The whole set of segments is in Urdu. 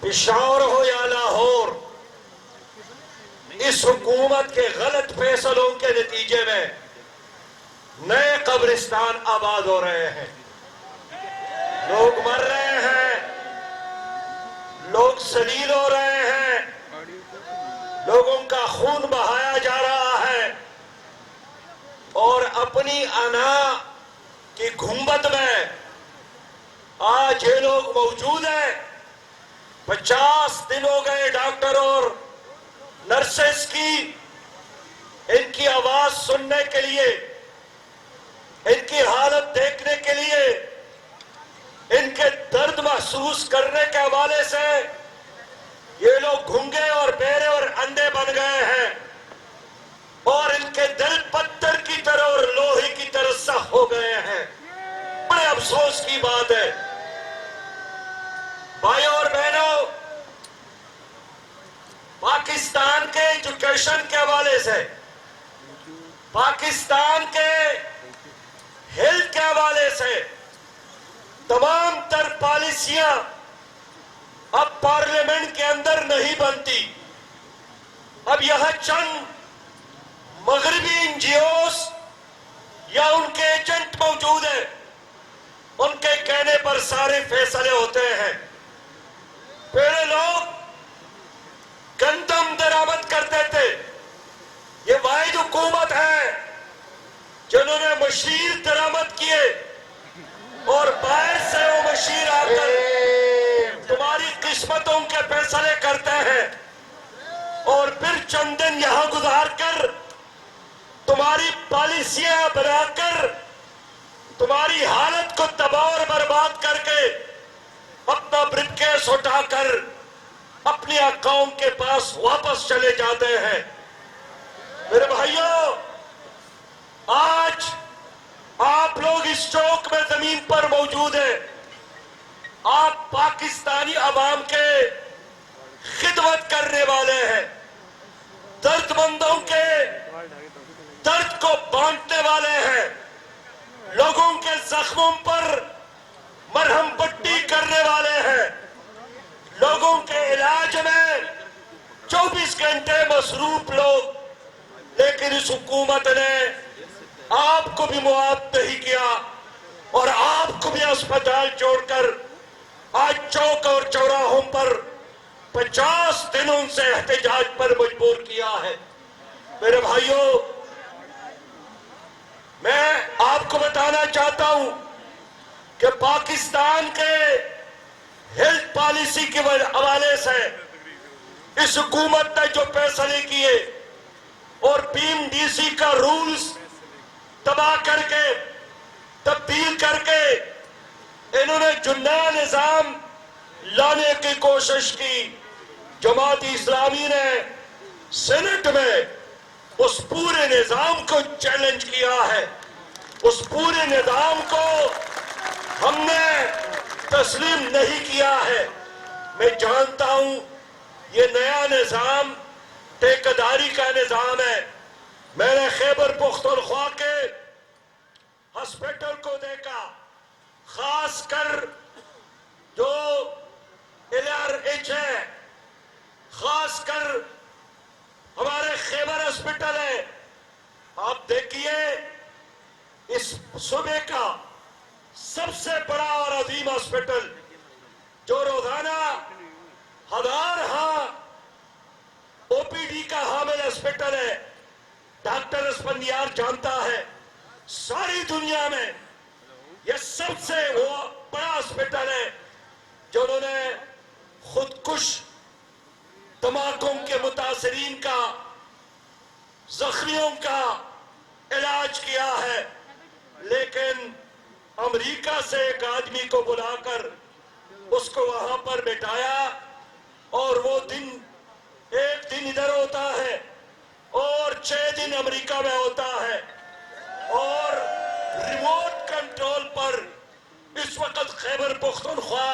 پشاور ہو یا لاہور، اس حکومت کے غلط فیصلوں کے نتیجے میں نئے قبرستان آباد ہو رہے ہیں، لوگ مر رہے ہیں، لوگ ذلیل ہو رہے ہیں، لوگوں کا خون بہایا جا رہا ہے، اور اپنی انا کی گھنبد میں آج یہ لوگ موجود ہیں۔ 50 دن ہو گئے ڈاکٹر اور نرسز کی ان کی آواز سننے کے لیے، ان کی حالت دیکھنے کے لیے، ان کے درد محسوس کرنے کے حوالے سے یہ لوگ گھنگے اور بہرے اور اندھے بن گئے ہیں، اور ان کے دل پتھر کی طرح اور لوہے کی طرح سخت ہو گئے ہیں۔ بڑے افسوس کی بات ہے بھائیوں اور بہنوں، پاکستان کے ایجوکیشن کے حوالے سے، پاکستان کے ہیلتھ کے حوالے سے تمام تر پالیسیاں اب پارلیمنٹ کے اندر نہیں بنتی۔ اب یہاں چند مغربی این جی اوز یا ان کے ایجنٹ موجود ہیں، ان کے کہنے پر سارے فیصلے ہوتے ہیں۔ پہلے لوگ گندم درآمد کرتے تھے، یہ واحد حکومت ہے جنہوں نے مشیر درآمد کیے، اور باہر سے وہ مشیر آ کر تمہاری قسمتوں کے فیصلے کرتے ہیں، اور پھر چند دن یہاں گزار کر تمہاری پالیسیاں بنا کر تمہاری حالت کو تباہ اور برباد کر کے اپنا بریف کیس اٹھا کر اپنی قوم کے پاس واپس چلے جاتے ہیں۔ میرے بھائیوں، آج آپ لوگ اس چوک میں زمین پر موجود ہیں، آپ پاکستانی عوام کے خدمت کرنے والے ہیں، درد مندوں کے درد کو بانٹنے والے ہیں، لوگوں کے زخموں پر مرہم پٹی کرنے والے ہیں، لوگوں کے علاج میں 24 گھنٹے مصروف لوگ، لیکن اس حکومت نے آپ کو بھی معاف نہیں کیا، اور آپ کو بھی اسپتال چھوڑ کر آج چوک اور چوراہوں پر 50 دنوں سے احتجاج پر مجبور کیا ہے۔ میرے بھائیوں، میں آپ کو بتانا چاہتا ہوں کہ پاکستان کے ہیلتھ پالیسی کے حوالے سے اس حکومت نے جو فیصلے کیے اور پی ایم ڈی سی کا رولز تباہ کر کے تبدیل کر کے انہوں نے جو نیا نظام لانے کی کوشش کی، جماعت اسلامی نے سینٹ میں اس پورے نظام کو چیلنج کیا ہے، اس پورے نظام کو ہم نے تسلیم نہیں کیا ہے۔ میں جانتا ہوں یہ نیا نظام ٹھیکیداری کا نظام ہے۔ میں نے خیبر پختونخوا کے ہسپیٹل کو دیکھا، خاص کر جو LRH ہے، خاص کر ہمارے خیبر ہسپیٹل ہے۔ آپ دیکھیے اس صوبے کا سب سے بڑا اور عظیم ہسپیٹل جو روزانہ ہزارہا او پی ڈی کا حامل ہسپیٹل ہے، ڈاکٹر اسفندیار جانتا ہے ساری دنیا میں یہ سب سے وہ بڑا ہسپیٹل ہے جو انہوں نے خودکش دھماکوں کے متاثرین کا، زخمیوں کا علاج کیا ہے، لیکن امریکہ سے ایک آدمی کو بلا کر اس کو وہاں پر بٹھایا، اور وہ ایک دن ادھر ہوتا ہے اور 6 دن امریکہ میں ہوتا ہے، اور ریموٹ کنٹرول پر اس وقت خیبر پختونخوا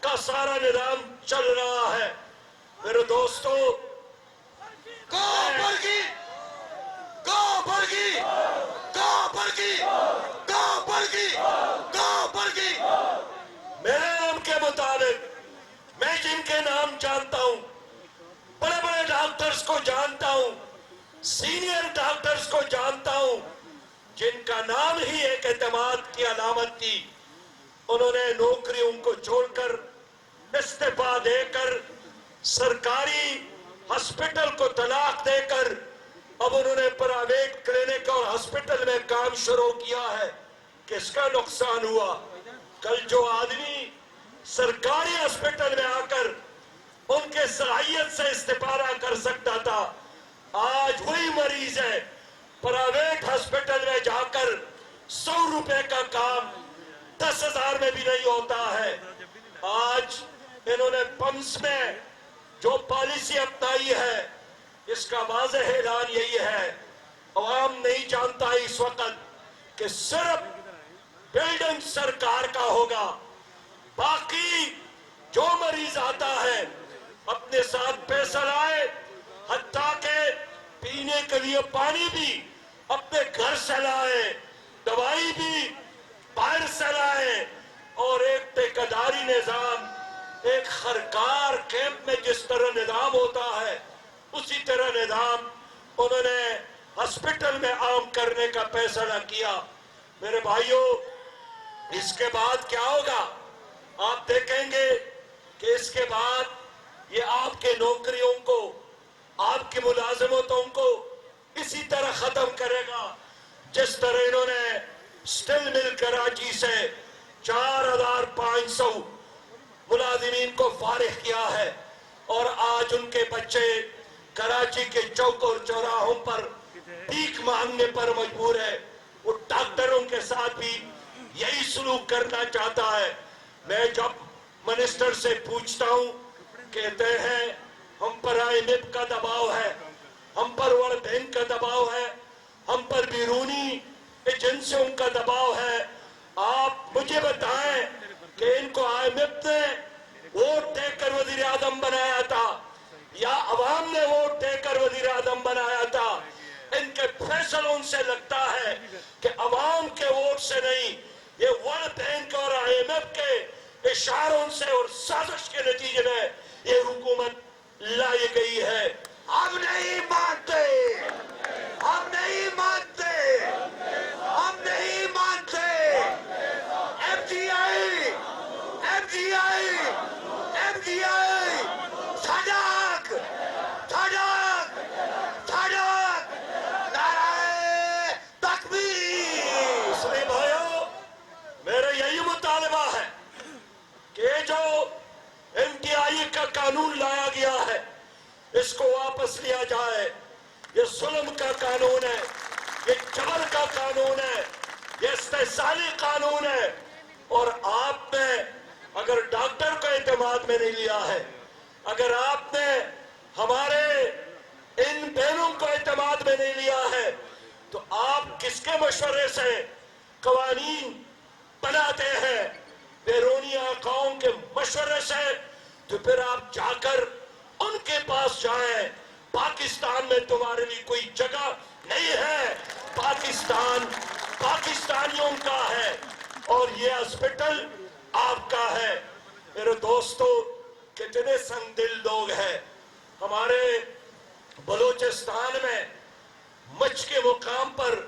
کا سارا نظام چل رہا ہے۔ میرے دوستو، میرا نام کے مطابق میں جن کے نام جانتا ہوں، بڑے بڑے ڈاکٹرز کو جانتا ہوں، سینئر ڈاکٹرز کو جانتا ہوں، جن کا نام ہی ایک اعتماد کی علامت تھی، انہوں نے نوکریوں کو چھوڑ کر استعفیٰ دے کر سرکاری ہسپٹل کو طلاق دے کر اب انہوں نے پرائیویٹ کلینک اور ہسپٹل میں کام شروع کیا ہے۔ کس کا نقصان ہوا؟ کل جو آدمی سرکاری ہسپٹل میں آ کر ان کے صلاحیت سے استفادہ کر سکتا تھا، آج وہی مریض ہے پرائیویٹ ہسپٹل میں جا کر 100 روپے کا کام 10,000 میں بھی نہیں ہوتا ہے۔ آج انہوں نے پمپس میں جو پالیسی اپنائی ہے، اس کا واضح اعلان یہی ہے، عوام نہیں جانتا اس وقت کہ صرف بلڈنگ سرکار کا ہوگا، باقی جو مریض آتا ہے اپنے ساتھ پیسہ لائے، حتیٰ کہ پینے کے لیے پانی بھی اپنے گھر سے لائے، دوائی بھی باہر سے لائے، اور ایک ٹھیکیداری نظام، ایک خرکار کیمپ میں جس طرح نظام ہوتا ہے اسی طرح نظام انہوں نے ہسپٹل میں عام کرنے کا فیصلہ کیا۔ میرے بھائیوں، اس کے بعد کیا ہوگا؟ آپ دیکھیں گے کہ اس کے بعد یہ آپ کے نوکریوں کو، آپ کی ملازمتوں کو اسی طرح ختم کرے گا جس طرح انہوں نے سٹیل مل کراچی سے 4,500 ملازمین کو فارغ کیا ہے، اور آج ان کے بچے کراچی کے چوک اور چوراہوں پر بھیک مانگنے پر مجبور ہے۔ وہ ڈاکٹروں کے ساتھ بھی یہی سلوک کرنا چاہتا ہے۔ میں جب منسٹر سے پوچھتا ہوں، کہتے ہیں ہم پر IMF کا دباؤ ہے، ہم پر ورلڈ بینک کا دباؤ ہے، ہم پر بیرونی ایجنسیوں کا دباؤ ہے۔ آپ مجھے بتائیں کہ ان کو IMF نے ووٹ دے کر وزیر اعظم بنایا تھا یا عوام نے ووٹ دے کر وزیر اعظم بنایا تھا؟ ان کے فیصلوں سے لگتا ہے کہ عوام کے ووٹ سے نہیں، یہ ورلڈ بینک اور IMF کے اشاروں سے اور سازش کے نتیجے میں یہ حکومت لائی گئی ہے۔ ہم نہیں مانتے، ہم نہیں مانتے، ہم نہیں مانتے۔ FDI، FDI، FDI، صدق، صدق، صدق، نعرہ تکبیر۔ سنیں بھائیو، میرا یہی مطالبہ ہے کہ جو MTI کا قانون لایا گیا ہے اس کو واپس لیا جائے۔ یہ ظلم کا قانون ہے، یہ جبر کا قانون ہے، یہ استحصالی قانون ہے، اور آپ نے اگر ڈاکٹر کو اعتماد میں نہیں لیا ہے، اگر آپ نے ہمارے ان بہنوں کو اعتماد میں نہیں لیا ہے، تو آپ کس کے مشورے سے قوانین بناتے ہیں؟ بیرونی آقاؤں کے مشورے سے؟ تو پھر آپ جا کر ان کے پاس جائیں۔ پاکستان میں تمہارے لیے کوئی جگہ نہیں ہے، پاکستان پاکستانیوں کا ہے اور یہ ہسپٹل آپ کا ہے۔ میرے دوستو، کتنے سنگ دل لوگ ہیں۔ ہمارے بلوچستان میں مچھ کے مقام پر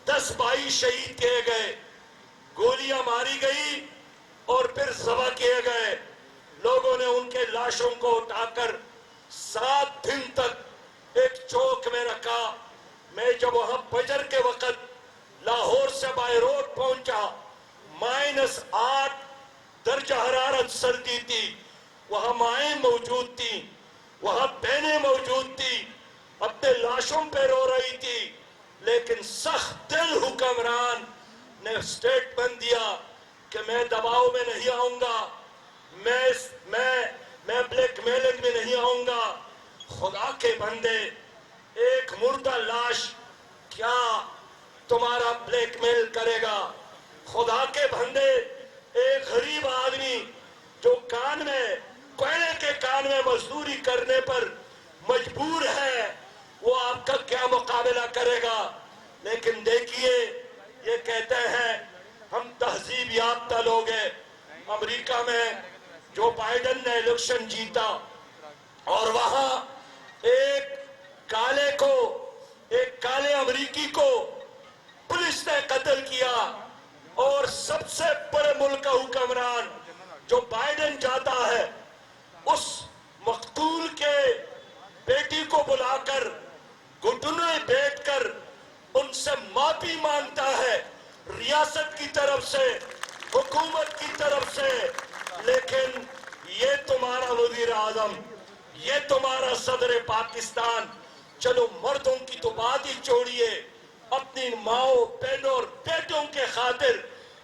10 بھائی شہید کیے گئے، گولیاں ماری گئی اور پھر ذبح کیے گئے۔ لوگوں نے ان کے لاشوں کو اٹھا کر 7 دن تک ایک چوک میں رکھا۔ میں جب وہاں فجر کے وقت لاہور سے بائی روڈ پہنچا، -8 درجہ حرارت سردی تھی، وہاں مائیں موجود تھی، وہاں بہنیں موجود تھی، اپنے لاشوں پہ رو رہی تھی، لیکن سخت دل حکمران نے سٹیٹمنٹ دیا کہ میں دباؤ میں نہیں آؤں گا، میں بلیک میلنگ میں نہیں آؤں گا۔ خدا کے بندے، ایک مردہ لاش کیا تمہارا بلیک میل کرے گا؟ خدا کے بندے، ایک غریب آدمی جو کان میں کوئلے کے کان میں مزدوری کرنے پر مجبور ہے، وہ آپ کا کیا مقابلہ کرے گا؟ لیکن دیکھیے، یہ کہتے ہیں ہم تہذیب یافتہ لوگ ہیں، امریکہ میں جو بائیڈن نے الیکشن جیتا اور وہاں ایک کالے امریکی کو پولیس نے قتل کیا، اور سب سے بڑے ملک کا حکمران جو بائیڈن جاتا ہے اس مقتول کے بیٹی کو بلا کر گھٹنے بیٹھ کر ان سے معافی مانگتا ہے ریاست کی طرف سے، حکومت کی طرف سے۔ لیکن یہ تمہارا وزیر اعظم، یہ تمہارا صدر پاکستان، چلو مردوں کی تو بات ہی چھوڑیے، اپنی ماؤں بہنوں اور بیٹوں کے خاطر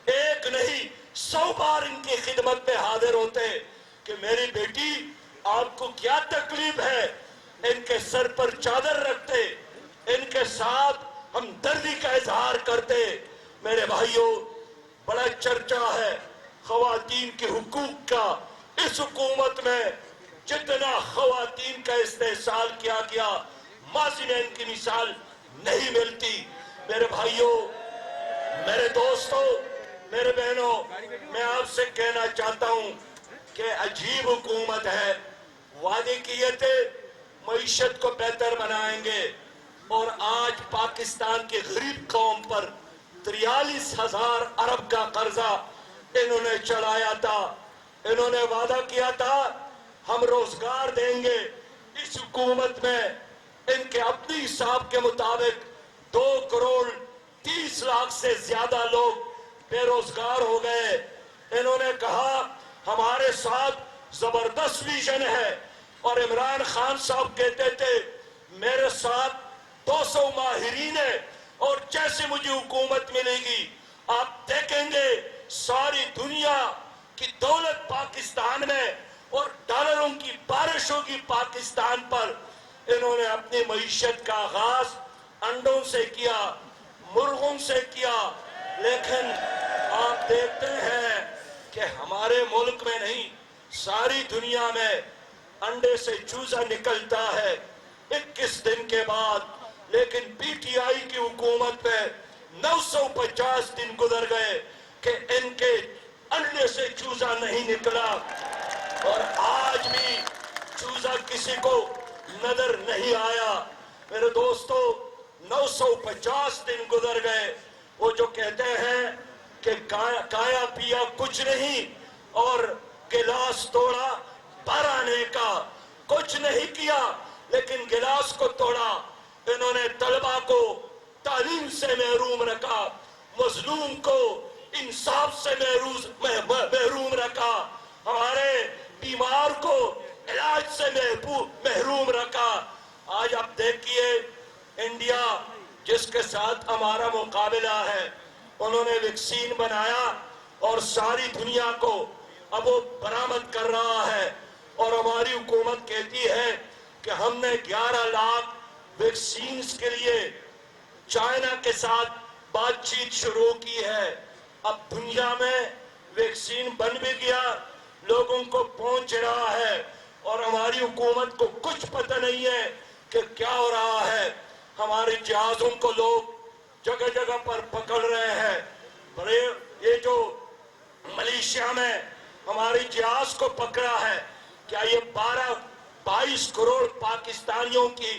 ایک نہیں 100 بار ان کی خدمت میں حاضر ہوتے کہ میری بیٹی آپ کو کیا تکلیف ہے، ان کے سر پر چادر رکھتے، ان کے ساتھ ہمدردی کا اظہار کرتے۔ میرے بھائیوں، بڑا چرچا ہے خواتین کے حقوق کا، اس حکومت میں جتنا خواتین کا استحصال کیا گیا ماضی میں ان کی مثال نہیں ملتی۔ میرے بھائیوں، میرے دوستوں، میرے بہنوں، میں آپ سے کہنا چاہتا ہوں کہ عجیب حکومت ہے، وعدے کیے تھے معیشت کو بہتر بنائیں گے، اور آج پاکستان کے غریب قوم پر 43,000 ارب کا قرضہ انہوں نے چڑھایا تھا۔ انہوں نے وعدہ کیا تھا ہم روزگار دیں گے، اس حکومت میں ان کے اپنی حساب کے مطابق 2,30,00,000 سے زیادہ لوگ بے روزگار ہو گئے۔ انہوں نے کہا ہمارے ساتھ زبردست ویژن ہے، اور عمران خان صاحب کہتے تھے میرے ساتھ 200 ماہرین ہیں، اور جیسے مجھے حکومت ملے گی آپ دیکھیں گے ساری دنیا کی دولت پاکستان میں اور ڈالروں کی بارش ہوگی پاکستان پر۔ انہوں نے اپنی معیشت کا آغاز انڈوں سے کیا، مرغوں سے کیا، لیکن آپ دیکھتے ہیں کہ ہمارے ملک میں نہیں، ساری دنیا میں انڈے سے چوزا نکلتا ہے 21 دن کے بعد، لیکن پی ٹی آئی کی حکومت میں 950 دن گزر گئے کہ ان کے انڈے سے چوزا نہیں نکلا، اور آج بھی چوزا کسی کو نظر نہیں آیا۔ میرے دوستو، 950 دن گزر گئے، وہ جو کہتے ہیں کہ کایا پیا کچھ نہیں اور گلاس توڑا بھرانے کا، کچھ نہیں کیا لیکن گلاس کو توڑا۔ انہوں نے طلبہ کو تعلیم سے محروم رکھا، مظلوم کو انصاف سے محروم رکھا، ہمارے بیمار کو علاج سے محروم رکھا۔ آج آپ دیکھیے انڈیا جس کے ساتھ ہمارا مقابلہ ہے، انہوں نے ویکسین بنایا اور ساری دنیا کو اب وہ برآمد کر رہا ہے، اور ہماری حکومت کہتی ہے کہ ہم نے 11 لاکھ ویکسینز کے لیے چائنا کے ساتھ بات چیت شروع کی ہے۔ اب دنیا میں ویکسین بن بھی گیا، لوگوں کو پہنچ رہا ہے، اور ہماری حکومت کو کچھ پتہ نہیں ہے کہ کیا ہو رہا ہے۔ ہمارے جہازوں کو لوگ جگہ جگہ پر پکڑ رہے ہیں۔ یہ جو ملیشیا میں ہماری جہاز کو پکڑا ہے، کیا یہ 22 کروڑ پاکستانیوں کی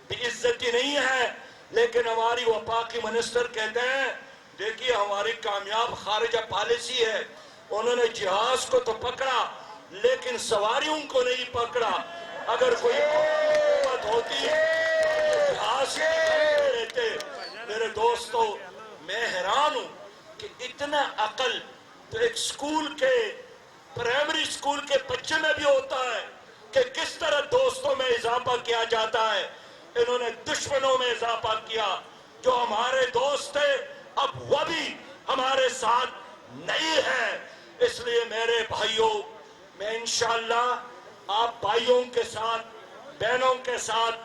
بے عزتی نہیں ہے؟ لیکن ہماری وفاقی منسٹر کہتے ہیں دیکھیے ہماری کامیاب خارجہ پالیسی ہے، انہوں نے جہاز کو تو پکڑا لیکن سواریوں کو نہیں پکڑا۔ اگر کوئی حکومت ہوتی تو جہاز کو پکڑ لیتے۔ میرے دوستو، میں حیران ہوں کہ اتنا عقل تو ایک سکول کے پرائمری سکول کے بچے میں بھی ہوتا ہے کہ کس طرح دوستوں میں اضافہ کیا جاتا ہے۔ انہوں نے دشمنوں میں اضافہ کیا، جو ہمارے دوست تھے اب وہ بھی ہمارے ساتھ نہیں ہے۔ اس لیے میرے بھائیوں، میں انشاءاللہ آپ بھائیوں کے ساتھ بہنوں کے ساتھ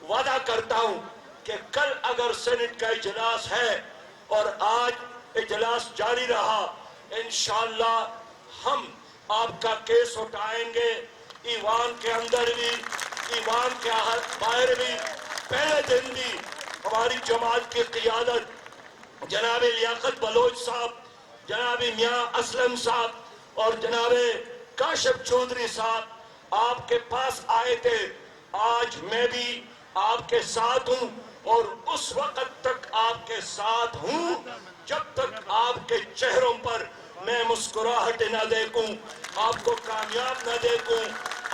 وعدہ کرتا ہوں کہ کل اگر سینٹ کا اجلاس ہے اور آج اجلاس جاری رہا، انشاءاللہ ہم آپ کا کیس اٹھائیں گے، ایوان کے اندر بھی ایوان کے باہر بھی۔ پہلے دن بھی ہماری جماعت کی قیادت جناب لیاقت بلوچ صاحب، جناب میاں اسلم صاحب اور جناب کاشف چودھری صاحب آپ کے پاس آئے تھے. آج میں بھی آپ کے ساتھ ہوں اور اس وقت تک آپ کے ساتھ ہوں جب تک آپ کے چہروں پر میں مسکراہٹ نہ دیکھوں, آپ کو کامیاب نہ دیکھوں,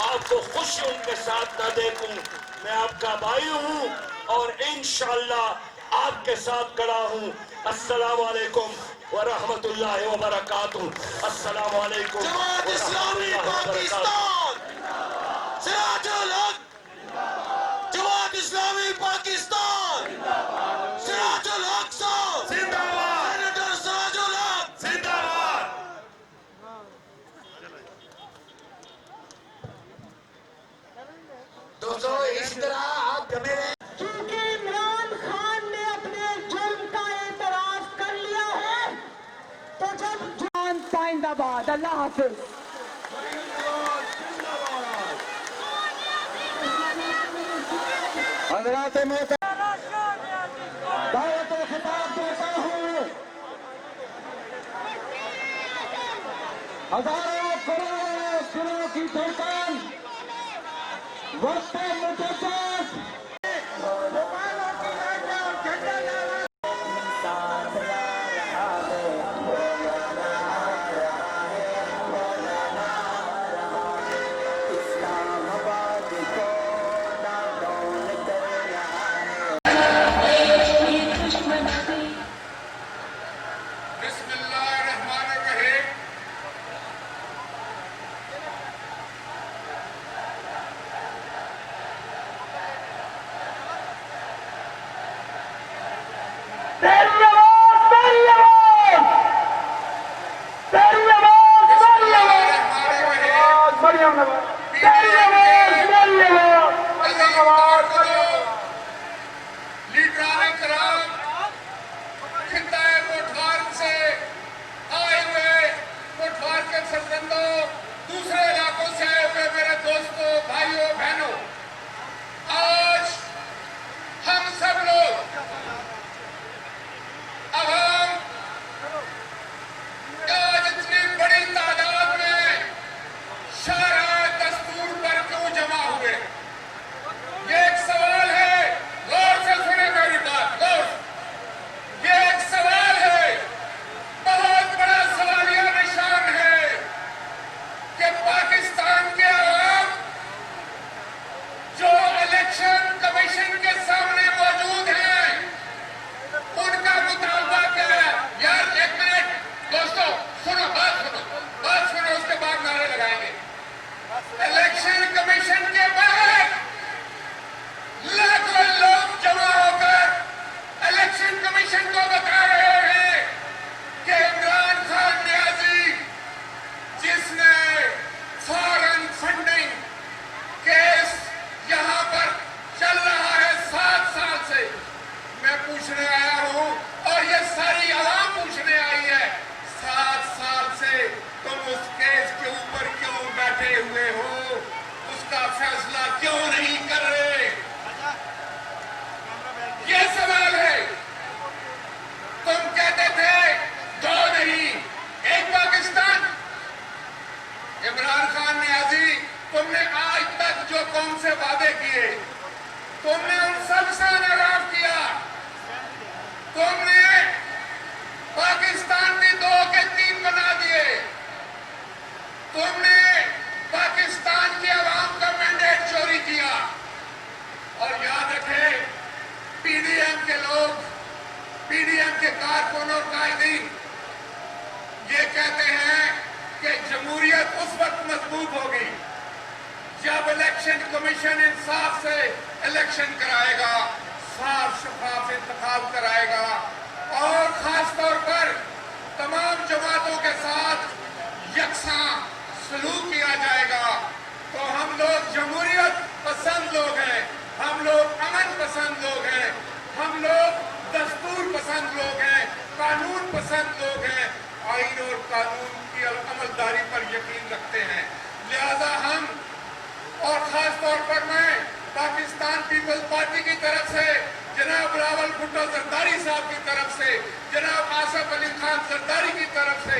آپ کو خوشیوں کے ساتھ نہ دیکھوں. میں آپ کا بھائی ہوں اور انشاءاللہ آپ کے ساتھ کھڑا ہوں. السلام علیکم ورحمت اللہ وبرکاتہ. السلام علیکم جماعت اسلامی پاکستان سراج الحق, جماعت اسلامی پاکستان سراج الحق صاحب زندہ باد, سینیٹر سراج الحق. زندہ باد. دوستو اس طرح آپ میرے چونکہ عمران خان نے اپنے جرم کا اعتراف کر لیا ہے تو جب جان پائندہ باد. اللہ حافظ. حضرات محترم دعوت و خطاب دیتا ہوں. ہزاروں کروڑوں دلوں کی دھڑکن وقت مجدد بسم اللہ الرحمن الرحیم. لیڈران کرام, خطہ کوٹھوار سے آئے ہوئے کوٹھوار کے سرزندوں, دوسرے علاقوں سے آئے ہوئے میرے دوستوں, بھائیوں, بہنوں, آج ہم سب لوگ عوام آج اتنی بڑی تعداد میں شاہراہ دستور پر کیوں جمع ہوئے؟ یہ ایک سوال ہے, غور سے سنیں میری بات, غور سے. یہ ایک سوال ہے, بہت بڑا سوالیہ نشان ہے کہ پاکستان کے عوام جو الیکشن کمیشن کے سامنے موجود ہیں ان کا مطالبہ کیا ہے؟ یار ایک منٹ دوستو, سنو, بات سنو, اس کے بعد نعرے لگائیں گے. الیکشن کمیشن کے بعد لاکھوں لوگ جمع ہو کر الیکشن کمیشن کو بتا رہے ہیں کہ عمران خان نیازی, جس نے فارن فنڈنگ کیس یہاں پر چل رہا ہے 7 سال سے, میں پوچھنے آیا ہوں اور یہ ساری عوام پوچھنے آئی ہے, 7 سال سے تم اس کیس کے اوپر کیوں بیٹھے ہوئے ہو, اس کا فیصلہ کیوں نہیں کر رہے؟ یہ سوال ہے. تم کہتے تھے 2 نہیں, ایک پاکستان. عمران خان نیازی, تم نے آج تک جو قوم سے وعدے کیے تم نے ان سب سے انحراف کیا. تم نے پاکستان بھی 2 کے 3 بنا دیے. تم نے پاکستان کے عوام کا مینڈیٹ چوری کیا. اور یاد رکھے, پی ڈی ایم کے لوگ, پی ڈی ایم کے کارکن اور قائدین یہ کہتے ہیں کہ جمہوریت اس وقت مضبوط ہوگی جب الیکشن کمیشن انصاف سے الیکشن کرائے گا, صاف شفاف انتخاب کرائے گا اور خاص طور پر تمام جماعتوں کے ساتھ یکساں سلوک کیا جائے گا. تو ہم لوگ جمہوریت پسند لوگ ہیں, ہم لوگ امن پسند لوگ ہیں, ہم لوگ دستور پسند لوگ ہیں, قانون پسند لوگ ہیں, آئین اور قانون کی عملداری پر یقین رکھتے ہیں. لہذا ہم, اور خاص طور پر میں پاکستان پیپل پارٹی کی طرف سے جناب راول بھٹو زرداری صاحب کی طرف سے, جناب آصف علی خان زرداری کی طرف سے